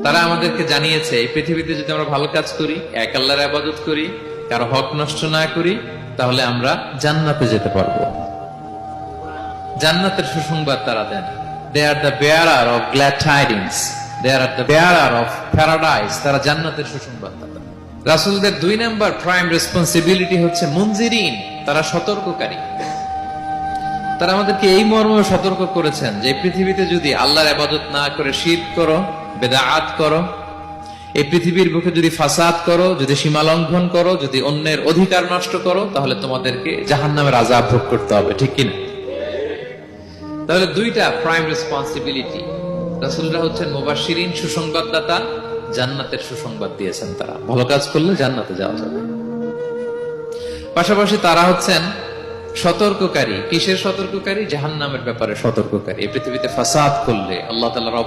তারা আমাদেরকে জানিয়েছে এই পৃথিবীতে যদি আমরা ভালো কাজ করি, এক আল্লাহর ইবাদত করি, কারো হক নষ্ট না করি, তাহলে আমরা জান্নাতে যেতে পারবো। জান্নাতের সুসংবাদ তারা দেন। They are the bearer of glad tidings, they are the bearer of paradise. তারা জান্নাতের সুসংবাদ দাতা। রাসূলদের 2 নাম্বার প্রাইম রেসপন্সিবিলিটি হচ্ছে মুনজিরিন, তারা সতর্ককারী। তারা আমাদেরকে এই মর্মে সতর্ক করেছেন যে পৃথিবীতে যদি আল্লাহর ইবাদত না করে শিরক করো, বেদাআত করো, এই পৃথিবীর বুকে যদি ফাসাদ করো, যদি সীমা লঙ্ঘন করো, যদি অন্যের অধিকার নষ্ট করো, তাহলে তোমাদেরকে জাহান্নামের আযাব ভোগ করতে হবে, ঠিক কিনা? তাহলে 2টা প্রাইম রেসপন্সিবিলিটি। রাসূলরা হচ্ছেন মুবাশশিরিন, সুসংবাদদাতা, জান্নাতের সুসংবাদ দিয়েছেন। তারা ভালো কাজ করলে জান্নাতে যাওয়া যাবে। পাশাপাশি তারা হচ্ছেন সতর্ককারী। কিসের সতর্ককারী? জাহান্নামের ব্যাপারে সতর্ককারী। এই পৃথিবীতে ফাসাদ করলে, আল্লাহ তাআলার